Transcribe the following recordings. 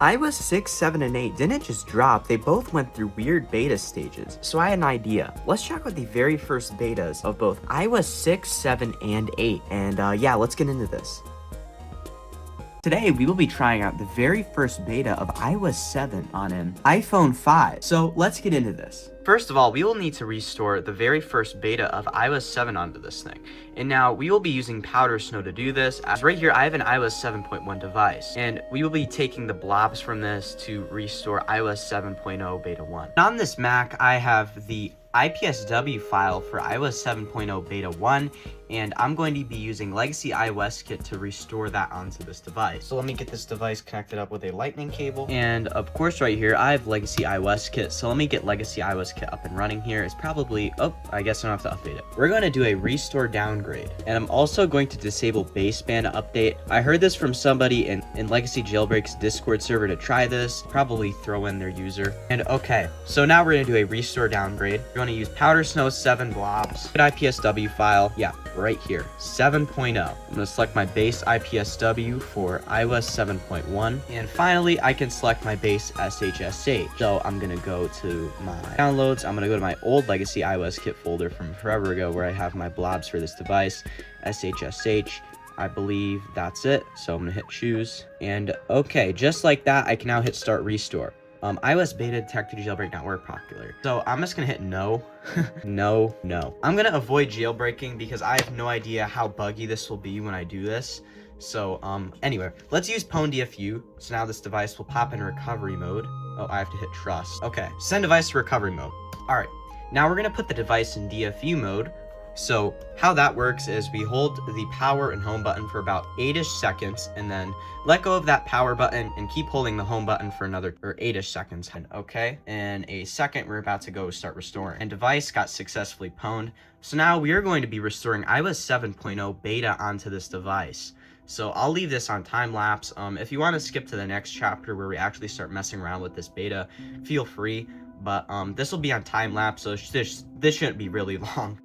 iOS 6, 7, and 8 didn't just drop, they both went through weird beta stages. So I had an idea. Let's check out the very first betas of both iOS 6, 7, and 8. And yeah, let's get into this. Today, we will be trying out the very first beta of iOS 7 on an iPhone 5. So let's get into this. First of all, we will need to restore the very first beta of iOS 7 onto this thing. And now we will be using Powder Snow to do this. As right here, I have an iOS 7.1 device, and we will be taking the blobs from this to restore iOS 7.0 beta 1. On this Mac, I have the IPSW file for iOS 7.0 beta 1, and I'm going to be using Legacy iOS Kit to restore that onto this device. So let me get this device connected up with a lightning cable. And of course right here, I have Legacy iOS Kit. So let me get Legacy iOS Kit up and running here. It's probably, oh, I guess I don't have to update it. We're going to do a restore downgrade. And I'm also going to disable baseband update. I heard this from somebody in Legacy Jailbreak's Discord server to try this. Probably throw in their user. And okay, so now we're going to do a restore downgrade. We're going to use Powder Snow 7 blobs. IPSW file, yeah, right here, 7.0. I'm going to select my base IPSW for iOS 7.1. And finally, I can select my base SHSH. So I'm going to go to my downloads. I'm going to go to my old Legacy iOS Kit folder from forever ago where I have my blobs for this device, SHSH. I believe that's it. So I'm going to hit choose. And okay, just like that, I can now hit start restore. iOS beta detected jailbreak not work popular. So I'm just gonna hit no. no. I'm gonna avoid jailbreaking because I have no idea how buggy this will be when I do this. So anyway, let's use Pwn DFU. So now this device will pop in recovery mode. Oh, I have to hit trust. Okay, send device to recovery mode. All right, now we're gonna put the device in DFU mode. So how that works is we hold the power and home button for about 8-ish seconds and then let go of that power button and keep holding the home button for another 8-ish seconds. And okay, in a second, we're about to go start restoring. And device got successfully pwned. So now we are going to be restoring iOS 7.0 beta onto this device. So I'll leave this on time lapse. If you want to skip to the next chapter where we actually start messing around with this beta, feel free. But this will be on time lapse, so this shouldn't be really long.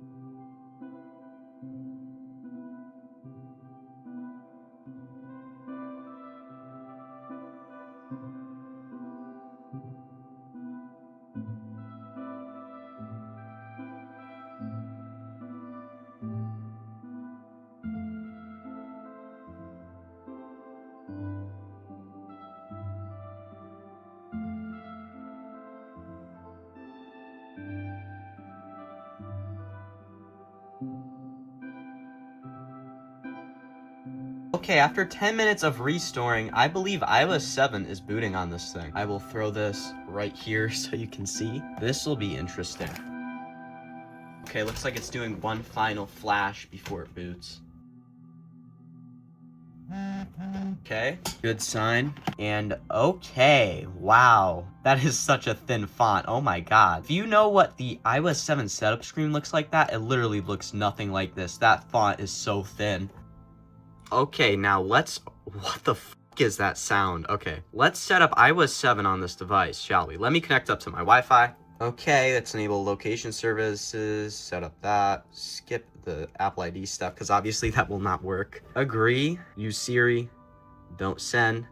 Okay, after 10 minutes of restoring, I believe iOS 7 is booting on this thing. I will throw this right here so you can see. This will be interesting. Okay, looks like it's doing one final flash before it boots. Okay, good sign. And okay, wow. That is such a thin font. Oh my god. If you know what the iOS 7 setup screen looks like that, it literally looks nothing like this. That font is so thin. Okay, now what the f is that sound? Okay, let's set up iOS 7 on this device, shall we? Let me connect up to my Wi-Fi. Okay, let's enable location services, set up that, skip the Apple ID stuff, because obviously that will not work. Agree, use Siri, don't send.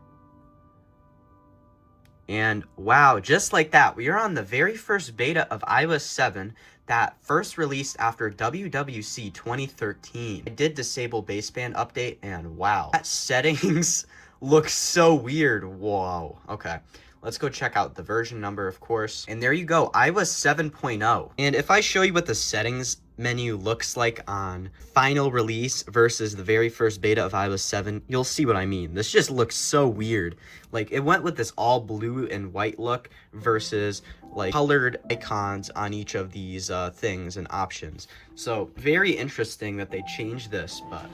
And wow, just like that, we are on the very first beta of iOS 7 that first released after WWC 2013. I did disable baseband update, and wow, that settings looks so weird. Whoa. Okay, let's go check out the version number, of course. And there you go, iOS 7.0. And if I show you what the settings menu looks like on final release versus the very first beta of iOS 7, you'll see what I mean. This just looks so weird. Like, it went with this all blue and white look versus like colored icons on each of these things and options. So very interesting that they changed this. But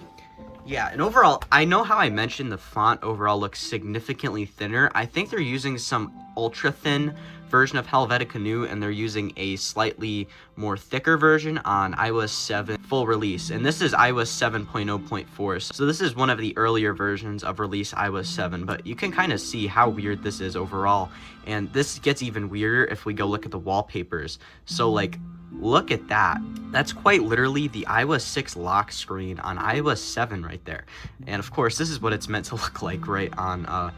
yeah, and overall, I know how I mentioned the font overall looks significantly thinner. I think they're using some ultra thin version of Helvetica Neue, and they're using a slightly more thicker version on iOS 7 full release. And this is iOS 7.0.4, so this is one of the earlier versions of release iOS 7, but you can kind of see how weird this is overall. And this gets even weirder if we go look at the wallpapers. So like, look at that. That's quite literally the iOS 6 lock screen on iOS 7 right there. And of course, this is what it's meant to look like right on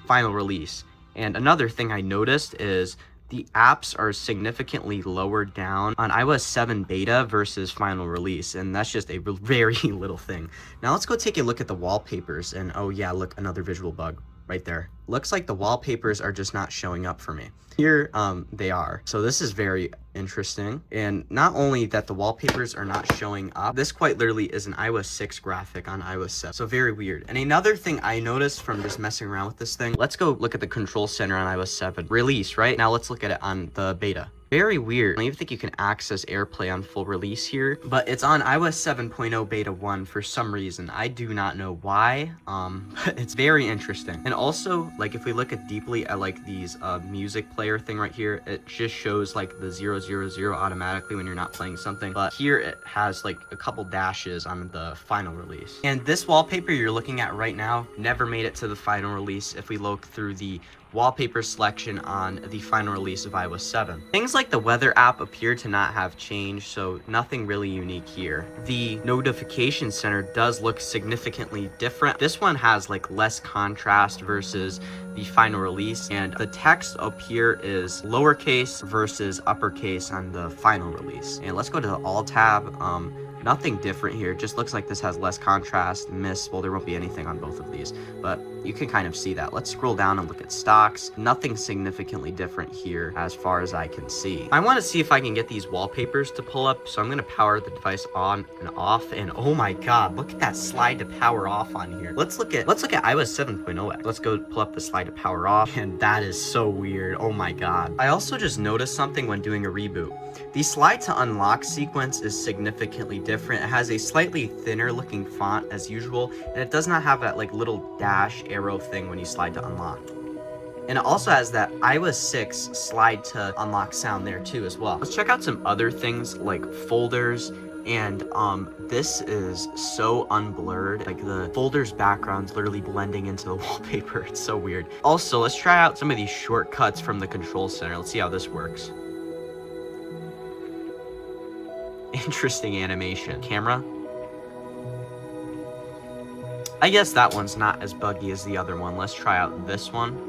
final release. And another thing I noticed is the apps are significantly lower down on iOS 7 beta versus final release, and that's just a very little thing. Now let's go take a look at the wallpapers, and oh yeah, look, another visual bug right there. Looks like the wallpapers are just not showing up for me. Here, they are. So this is very interesting. And not only that the wallpapers are not showing up, this quite literally is an iOS 6 graphic on iOS 7. So very weird. And another thing I noticed from just messing around with this thing, let's go look at the control center on iOS 7. Release, right? Now let's look at it on the beta. Very weird. I don't even think you can access AirPlay on full release here, but it's on iOS 7.0 beta 1 for some reason. I do not know why, but it's very interesting. And also, like, if we look at deeply at like these music player thing right here, it just shows like the 000 automatically when you're not playing something, but here it has like a couple dashes on the final release. And this wallpaper you're looking at right now never made it to the final release if we look through the wallpaper selection on the final release of iOS 7. Things like the weather app appear to not have changed, so nothing really unique here. The notification center does look significantly different. This one has like less contrast versus the final release, and the text up here is lowercase versus uppercase on the final release. And let's go to the all tab. Nothing different here. It just looks like this has less contrast. Well, there won't be anything on both of these, but you can kind of see that. Let's scroll down and look at stocks. Nothing significantly different here as far as I can see. I want to see if I can get these wallpapers to pull up, so I'm going to power the device on and off, and oh my god, look at that slide to power off on here. Let's look at iOS 7.0. Let's go pull up the slide to power off, and that is so weird. Oh my god. I also just noticed something when doing a reboot. The slide to unlock sequence is significantly different. It has a slightly thinner looking font as usual, and it does not have that like little dash arrow thing when you slide to unlock. And it also has that iOS 6 slide to unlock sound there too as well. Let's check out some other things like folders, and this is so unblurred. Like the folders background's literally blending into the wallpaper. It's so weird. Also, let's try out some of these shortcuts from the control center. Let's see how this works. Interesting animation. Camera. I guess that one's not as buggy as the other one. Let's try out this one.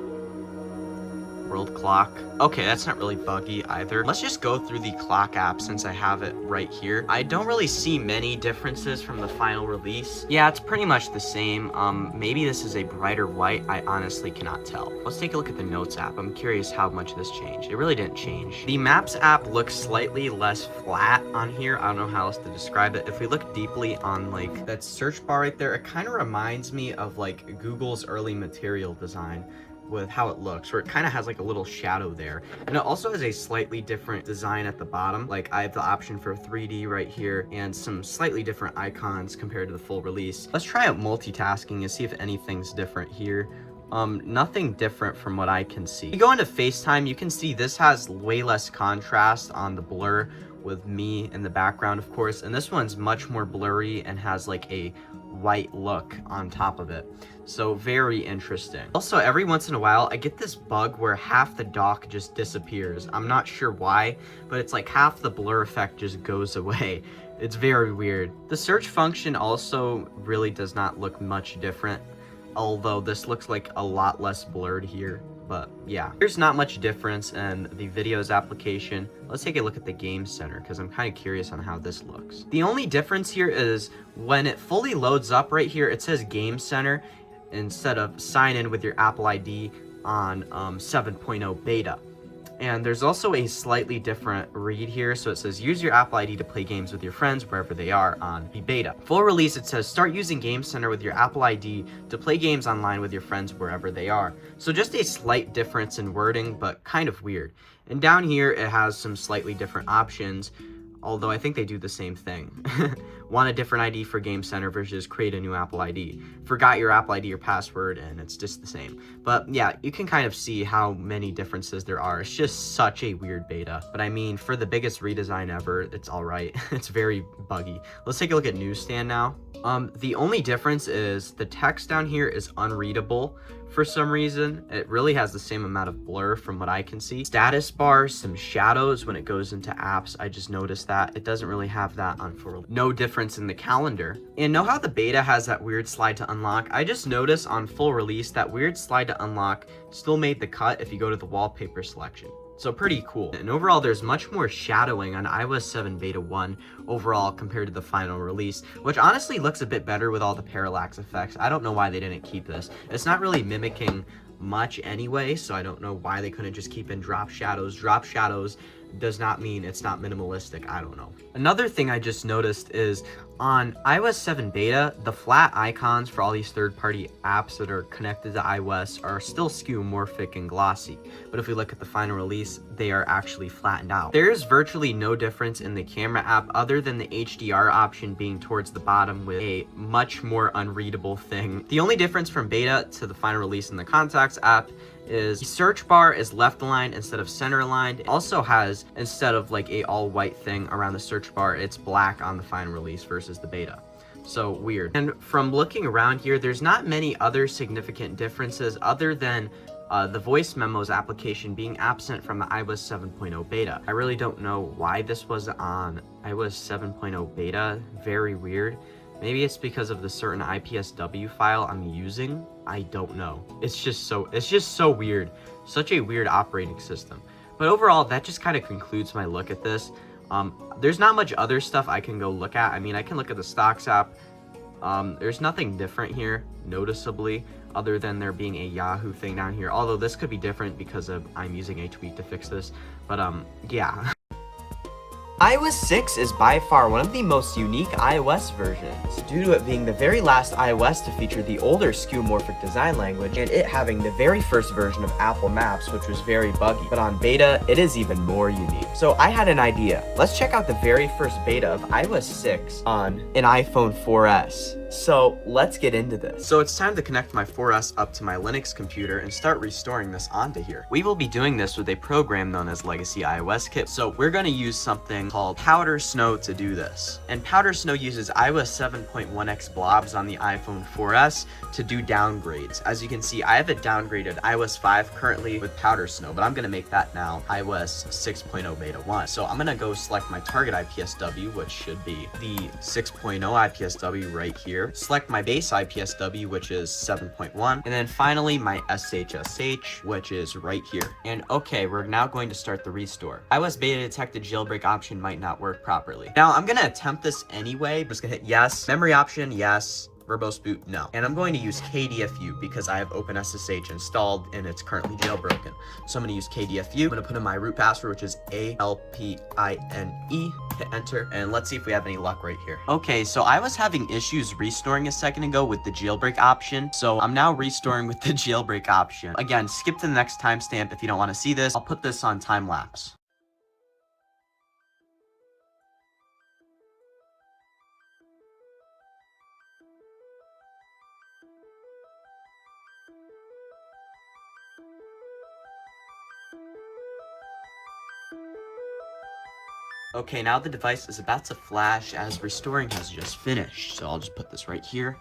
World clock. Okay, that's not really buggy either. Let's just go through the clock app since I have it right here. I don't really see many differences from the final release. Yeah, it's pretty much the same. Maybe this is a brighter white. I honestly cannot tell. Let's take a look at the notes app. I'm curious how much this changed. It really didn't change. The maps app looks slightly less flat on here. I don't know how else to describe it. If we look deeply on like that search bar right there, it kind of reminds me of like Google's early material design with how it looks, where it kind of has like a little shadow there. And it also has a slightly different design at the bottom. Like I have the option for 3D right here and some slightly different icons compared to the full release. Let's try out multitasking and see if anything's different here. Nothing different from what I can see. If you go into FaceTime, you can see this has way less contrast on the blur with me in the background, of course, and this one's much more blurry and has like a white look on top of it. So very interesting. Also, every once in a while I get this bug where half the dock just disappears. I'm not sure why, but it's like half the blur effect just goes away. It's very weird. The search function also really does not look much different, although this looks like a lot less blurred here. But yeah, there's not much difference in the videos application. Let's take a look at the game center because I'm kind of curious on how this looks. The only difference here is when it fully loads up right here, it says game center instead of sign in with your Apple ID on 7.0 beta. And there's also a slightly different read here. So it says use your Apple ID to play games with your friends wherever they are on the beta. Full release, it says start using Game Center with your Apple ID to play games online with your friends wherever they are. So just a slight difference in wording, but kind of weird. And down here, it has some slightly different options, although I think they do the same thing. Want a different ID for Game Center versus create a new Apple ID. Forgot your Apple ID or password, and it's just the same. But yeah, you can kind of see how many differences there are. It's just such a weird beta. But I mean, for the biggest redesign ever, it's all right. It's very buggy. Let's take a look at Newsstand now. The only difference is the text down here is unreadable for some reason. It really has the same amount of blur from what I can see. Status bars, some shadows when it goes into apps. I just noticed that. It doesn't really have that on full. No difference difference in the calendar. And know how the beta has that weird slide to unlock? I just noticed on full release that weird slide to unlock still made the cut if you go to the wallpaper selection. So pretty cool. And overall, there's much more shadowing on iOS 7 Beta 1 overall compared to the final release, which honestly looks a bit better with all the parallax effects. I don't know why they didn't keep this. It's not really mimicking much anyway, so I don't know why they couldn't just keep in drop shadows. Drop shadows does not mean it's not minimalistic. I don't know. Another thing I just noticed is on iOS 7 beta, the flat icons for all these third-party apps that are connected to iOS are still skeuomorphic and glossy. But if we look at the final release, they are actually flattened out. There is virtually no difference in the camera app other than the HDR option being towards the bottom with a much more unreadable thing. The only difference from beta to the final release in the Contacts app is the search bar is left aligned instead of center aligned. It also has, instead of like a all white thing around the search bar, it's black on the final release versus the beta. So weird. And from looking around here, there's not many other significant differences other than the voice memos application being absent from the iOS 7.0 beta. I really don't know why this was on iOS 7.0 beta. Very weird. Maybe it's because of the certain IPSW file I'm using. I don't know. It's just so weird. Such a weird operating system. But overall, that just kind of concludes my look at this. There's not much other stuff I can go look at. I mean, I can look at the stocks app. There's nothing different here, noticeably, other than there being a Yahoo thing down here. Although this could be different because I'm using a tweak to fix this. But yeah. iOS 6 is by far one of the most unique iOS versions, due to it being the very last iOS to feature the older skeuomorphic design language, and it having the very first version of Apple Maps, which was very buggy. But on beta, it is even more unique. So I had an idea. Let's check out the very first beta of iOS 6 on an iPhone 4S. So let's get into this. So it's time to connect my 4S up to my Linux computer and start restoring this onto here. We will be doing this with a program known as Legacy iOS Kit. So we're going to use something called Powder Snow to do this. And Powder Snow uses iOS 7.1x blobs on the iPhone 4S to do downgrades. As you can see, I have it downgraded iOS 5 currently with Powder Snow, but I'm going to make that now iOS 6.0 Beta 1. So I'm going to go select my target IPSW, which should be the 6.0 IPSW right here. Select my base IPSW, which is 7.1, and then finally my SHSH, which is right here. And okay, we're now going to start the restore. iOS beta detected jailbreak option might not work properly. Now I'm gonna attempt this anyway. I'm just gonna hit yes. Memory option, yes. Verbose boot, no. And I'm going to use KDFU because I have OpenSSH installed and it's currently jailbroken. So I'm going to use KDFU. I'm going to put in my root password, which is ALPINE. Hit enter, and let's see if we have any luck right here. Okay, so I was having issues restoring a second ago with the jailbreak option. So I'm now restoring with the jailbreak option. Again, skip to the next timestamp if you don't want to see this. I'll put this on time lapse. Okay, now the device is about to flash as restoring has just finished. So I'll just put this right here.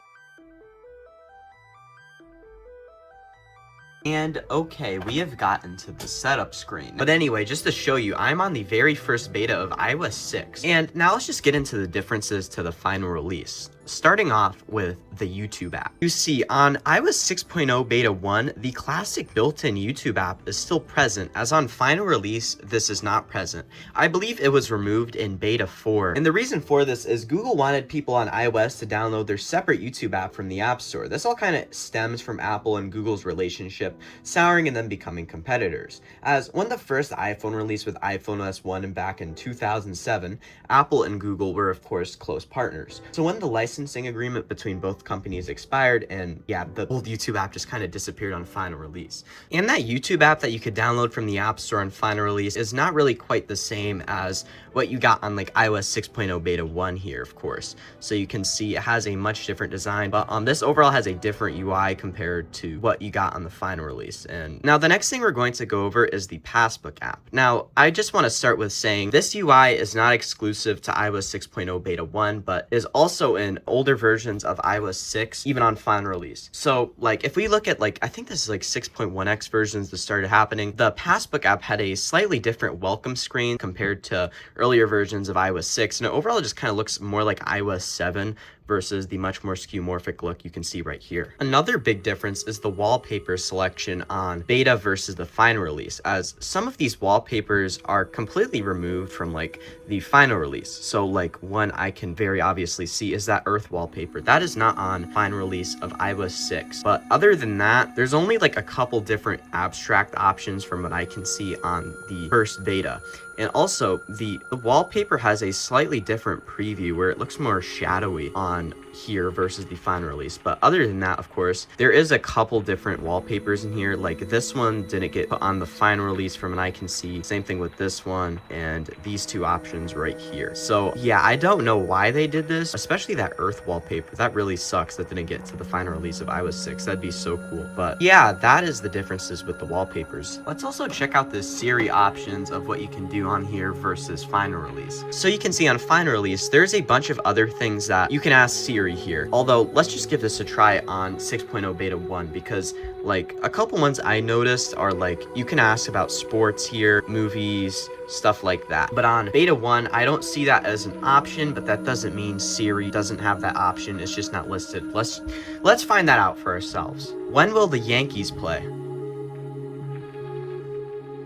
And okay, we have gotten to the setup screen. But anyway, just to show you, I'm on the very first beta of iOS 6. And now let's just get into the differences to the final release. Starting off with the YouTube app. You see, on iOS 6.0 Beta 1, the classic built-in YouTube app is still present, as on final release, this is not present. I believe it was removed in Beta 4. And the reason for this is Google wanted people on iOS to download their separate YouTube app from the App Store. This all kind of stems from Apple and Google's relationship souring and then becoming competitors. As when the first iPhone released with iPhone OS 1 and back in 2007, Apple and Google were of course close partners. So when the licensing agreement between both companies expired, and yeah, the old YouTube app just kind of disappeared on final release. And that YouTube app that you could download from the App Store on final release is not really quite the same as what you got on like iOS 6.0 Beta 1 here, of course. So you can see it has a much different design, but this overall has a different UI compared to what you got on the final release. And now the next thing we're going to go over is the Passbook app. Now, I just want to start with saying this UI is not exclusive to iOS 6.0 Beta 1, but is also in older versions of iOS 6, even on final release. So like if we look at like, I think this is like 6.1x versions that started happening, the Passbook app had a slightly different welcome screen compared to earlier versions of iOS 6, and it overall just kind of looks more like iOS 7 versus the much more skeuomorphic look you can see right here. Another big difference is the wallpaper selection on beta versus the final release, as some of these wallpapers are completely removed from like the final release. So like one I can very obviously see is that Earth wallpaper. That is not on final release of iOS 6. But other than that, there's only like a couple different abstract options from what I can see on the first beta. And also, the wallpaper has a slightly different preview where it looks more shadowy on here versus the final release. But other than that, of course, there is a couple different wallpapers in here. Like this one didn't get put on the final release from what I can see. Same thing with this one and these two options right here. So yeah, I don't know why they did this, especially that Earth wallpaper. That really sucks that didn't get to the final release of iOS 6. That'd be so cool. But yeah, that is the differences with the wallpapers. Let's also check out the Siri options of what you can do on here versus final release. So you can see on final release, there's a bunch of other things that you can ask Siri here. Although, let's just give this a try on 6.0 beta 1, because like a couple ones I noticed are like, you can ask about sports here, movies, stuff like that. But on beta 1, I don't see that as an option, but that doesn't mean Siri doesn't have that option. It's just not listed. Let's find that out for ourselves. When will the Yankees play?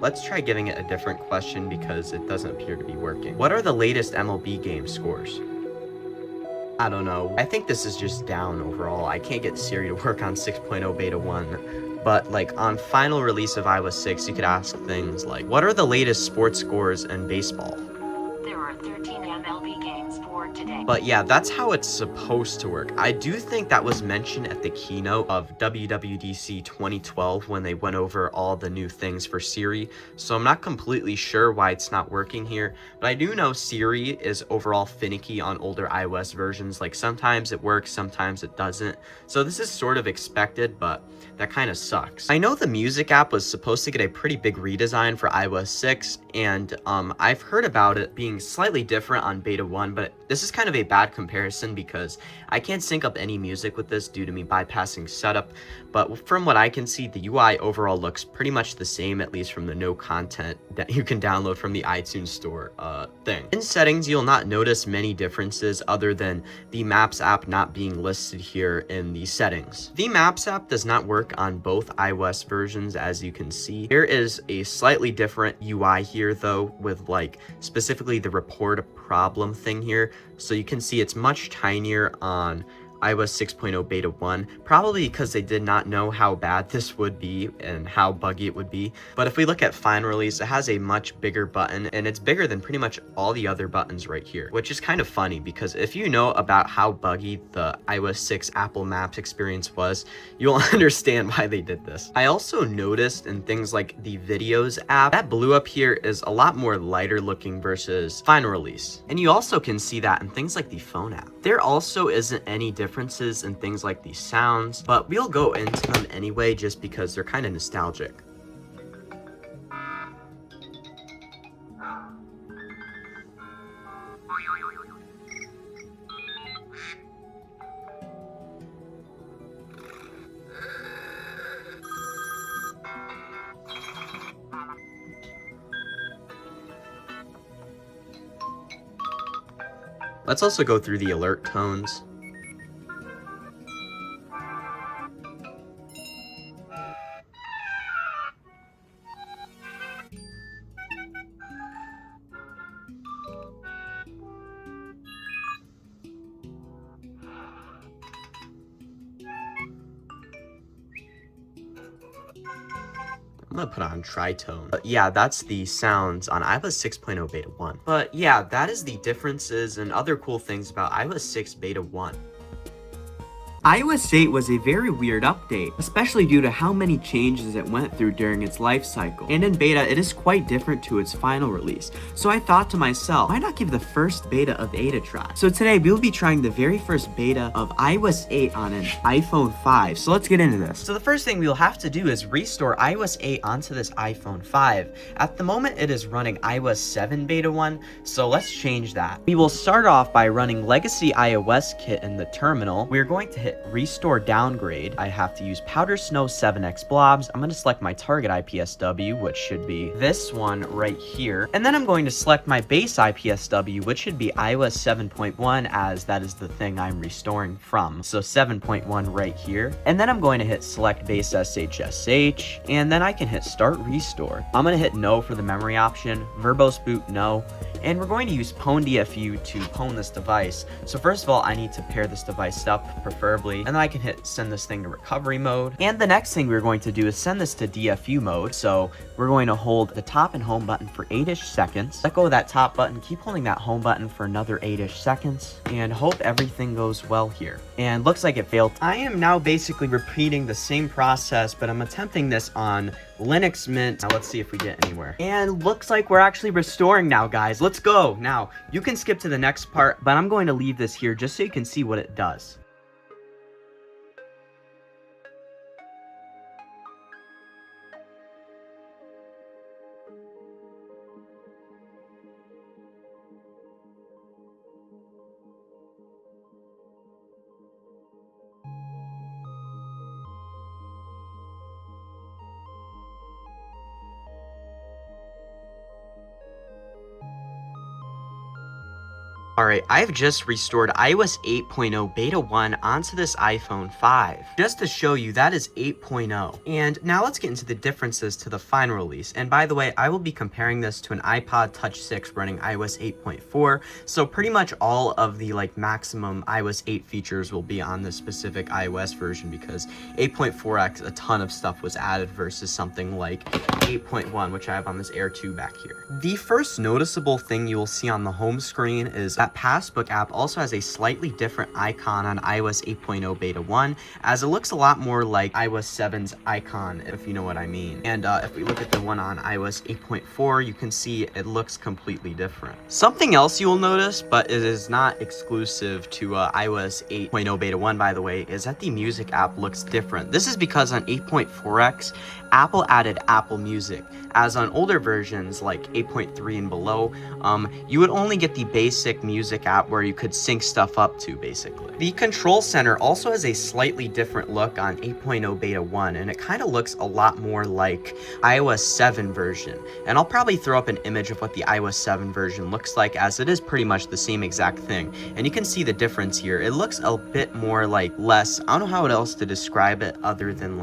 Let's try giving it a different question because it doesn't appear to be working. What are the latest MLB game scores? I don't know. I think this is just down overall. I can't get Siri to work on 6.0 beta 1. But like on final release of iOS 6, you could ask things like, what are the latest sports scores in baseball? There are 13 MLB games for today. But yeah, that's how it's supposed to work. I do think that was mentioned at the keynote of WWDC 2012 when they went over all the new things for Siri. So I'm not completely sure why it's not working here. But I do know Siri is overall finicky on older iOS versions. Like sometimes it works, sometimes it doesn't. So this is sort of expected, but that kind of sucks. I know the music app was supposed to get a pretty big redesign for iOS 6, and I've heard about it being slightly different on beta 1, but this is kind of a bad comparison because I can't sync up any music with this due to me bypassing setup. But from what I can see, the UI overall looks pretty much the same, at least from the no content that you can download from the iTunes store thing. In settings, you'll not notice many differences other than the Maps app not being listed here in the settings. The Maps app does not work on both iOS versions, as you can see. There is a slightly different UI here though, with like specifically the report a problem thing here. So you can see it's much tinier on iOS 6.0 beta 1, probably because they did not know how bad this would be and how buggy it would be. But if we look at final release, it has a much bigger button, and it's bigger than pretty much all the other buttons right here, which is kind of funny because if you know about how buggy the iOS 6 Apple Maps experience was, you'll understand why they did this. I also noticed in things like the Videos app, that blue up here is a lot more lighter looking versus final release. And you also can see that in things like the Phone app. There also isn't any differences in things like the sounds, but we'll go into them anyway just because they're kind of nostalgic. Let's also go through the alert tones. I'm gonna put on tritone. But yeah, that's the sounds on iOS 6.0 beta 1. But yeah, that is the differences and other cool things about iOS 6 beta 1. iOS 8 was a very weird update, especially due to how many changes it went through during its life cycle. And in beta, it is quite different to its final release. So I thought to myself, why not give the first beta of 8 a try? So today, we'll be trying the very first beta of iOS 8 on an iPhone 5. So let's get into this. So the first thing we'll have to do is restore iOS 8 onto this iPhone 5. At the moment, it is running iOS 7 beta 1, so let's change that. We will start off by running Legacy iOS Kit in the terminal. We're going to hit Restore Downgrade. I have to use Powder Snow 7X Blobs. I'm going to select my target IPSW, which should be this one right here. And then I'm going to select my base IPSW, which should be iOS 7.1, as that is the thing I'm restoring from. So 7.1 right here. And then I'm going to hit Select Base SHSH, and then I can hit Start Restore. I'm going to hit No for the memory option, Verbose Boot No, and we're going to use Pwn DFU to pwn this device. So first of all, I need to pair this device up, preferably, and then I can hit send this thing to recovery mode. And the next thing we're going to do is send this to DFU mode. So we're going to hold the top and home button for 8-ish seconds. Let go of that top button, keep holding that home button for another 8-ish seconds, and hope everything goes well here. And looks like it failed. I am now basically repeating the same process, but I'm attempting this on Linux Mint. Now let's see if we get anywhere. And looks like we're actually restoring now, guys. Let's go. Now, you can skip to the next part, but I'm going to leave this here just so you can see what it does. Alright, I've just restored iOS 8.0 Beta 1 onto this iPhone 5. Just to show you, that is 8.0. And now let's get into the differences to the final release. And by the way, I will be comparing this to an iPod Touch 6 running iOS 8.4. So pretty much all of the maximum iOS 8 features will be on this specific iOS version, because 8.4x, a ton of stuff was added versus something like 8.1, which I have on this Air 2 back here. The first noticeable thing you will see on the home screen is that Passbook app also has a slightly different icon on iOS 8.0 Beta 1, as it looks a lot more like iOS 7's icon, if you know what I mean. And if we look at the one on iOS 8.4, you can see it looks completely different. Something else you will notice, but it is not exclusive to iOS 8.0 Beta 1, by the way, is that the music app looks different. This is because on 8.4x, Apple added Apple Music, as on older versions like 8.3 and below, you would only get the basic music app where you could sync stuff up to, basically. The control center also has a slightly different look on 8.0 Beta 1, and it kind of looks a lot more like iOS 7 version. And I'll probably throw up an image of what the iOS 7 version looks like, as it is pretty much the same exact thing. And you can see the difference here. It looks a bit more less, I don't know how else to describe it other than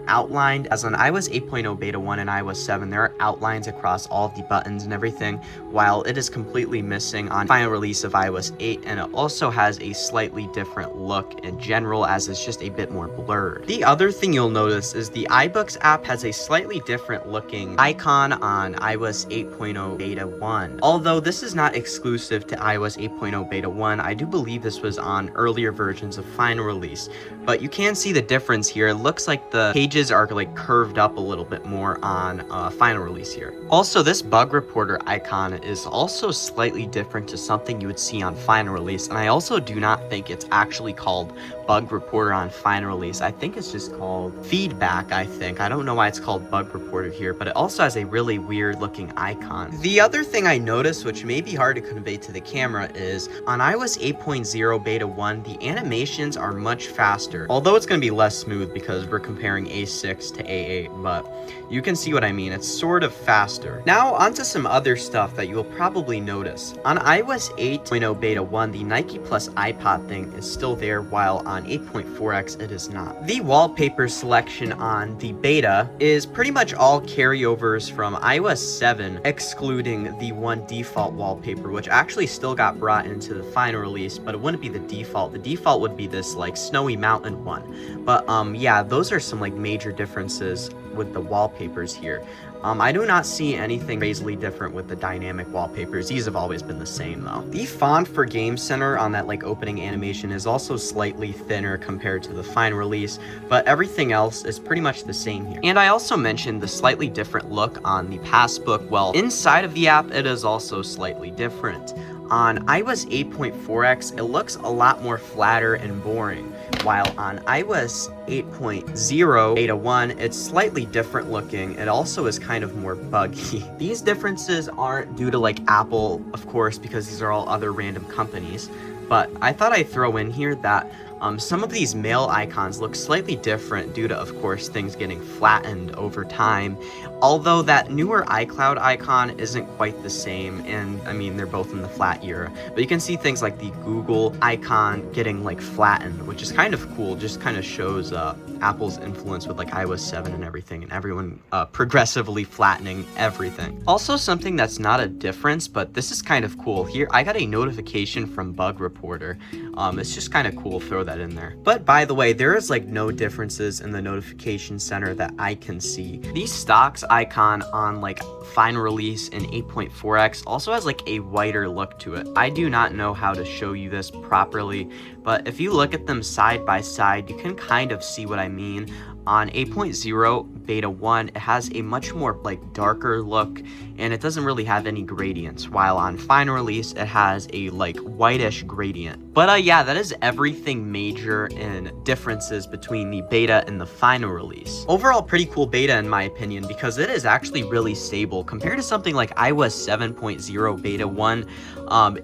outlined, as on iOS 8.0 Beta 1 and iOS 7, there are outlines across all of the buttons and everything, while it is completely missing on final release of iOS 8, and it also has a slightly different look in general, as it's just a bit more blurred. The other thing you'll notice is the iBooks app has a slightly different looking icon on iOS 8.0 Beta 1. Although this is not exclusive to iOS 8.0 Beta 1, I do believe this was on earlier versions of final release, but you can see the difference here. It looks like the pages are curved up a little bit more on final release here. Also, this bug reporter icon is also slightly different to something you would see on final release, and I also do not think it's actually called bug reporter on final release. I think it's just called feedback. I don't know why it's called bug reporter here, but it also has a really weird looking icon. The other thing I noticed, which may be hard to convey to the camera, is on iOS 8.0 Beta 1, the animations are much faster, although it's going to be less smooth because we're comparing A6 to A8, but you can see what I mean. It's sort of faster. Now onto some other stuff that you will probably notice. On iOS 8.0 Beta 1, the Nike Plus iPod thing is still there, while on 8.4x it is not. The wallpaper selection on the beta is pretty much all carryovers from iOS 7, excluding the one default wallpaper, which actually still got brought into the final release, but it wouldn't be the default. The default would be this snowy mountain one. But yeah, those are some major differences with the wallpapers here. I do not see anything crazily different with the dynamic wallpapers. These have always been the same though. The font for Game Center on that like opening animation is also slightly thinner compared to the final release, but everything else is pretty much the same here. And I also mentioned the slightly different look on the passbook. Well, inside of the app, it is also slightly different. On iOS 8.4x, it looks a lot more flatter and boring, while on iOS 8.0 beta 1, it's slightly different looking. It also is kind of more buggy. These differences aren't due to like Apple, of course, because these are all other random companies, but I thought I'd throw in here that some of these mail icons look slightly different due to, of course, things getting flattened over time. Although that newer iCloud icon isn't quite the same, and I mean, they're both in the flat era. But you can see things like the Google icon getting like flattened, which is kind of cool. Just kind of shows Apple's influence with like iOS 7 and everything, and everyone progressively flattening everything. Also, something that's not a difference, but this is kind of cool. Here, I got a notification from Bug Reporter. It's just kind of cool. Throw that in there. But by the way, there is like no differences in the notification center that I can see. The stocks icon on like final release in 8.4x also has like a whiter look to it. I do not know how to show you this properly, but if you look at them side by side, you can kind of see what I mean. On 8.0 beta 1, it has a much more like darker look, and it doesn't really have any gradients, while on final release it has a like whitish gradient. But yeah, that is everything major in differences between the beta and the final release. Overall, pretty cool beta in my opinion, because it is actually really stable compared to something like iOS 7.0 beta 1.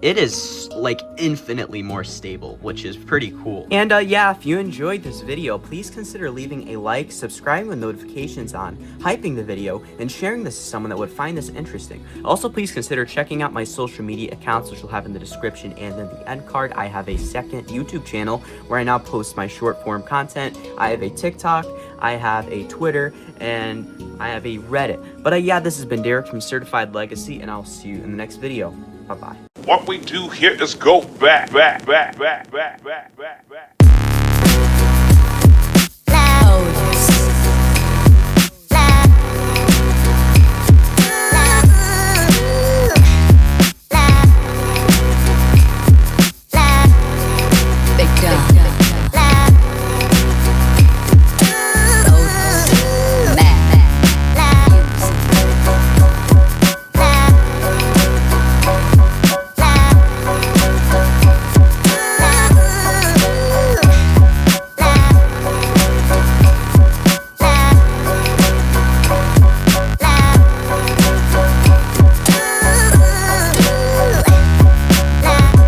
It is like infinitely more stable, which is pretty cool. And yeah, if you enjoyed this video, please consider leaving a like, subscribing with notifications on, hyping the video, and sharing this to someone that would find this interesting. Also, please consider checking out my social media accounts, which will have in the description and in the end card. I have a second YouTube channel where I now post my short form content. I have a TikTok, I have a Twitter, and I have a Reddit. But yeah, this has been Derek from Certified Legacy, and I'll see you in the next video. Bye-bye. What we do here is go back. Loud.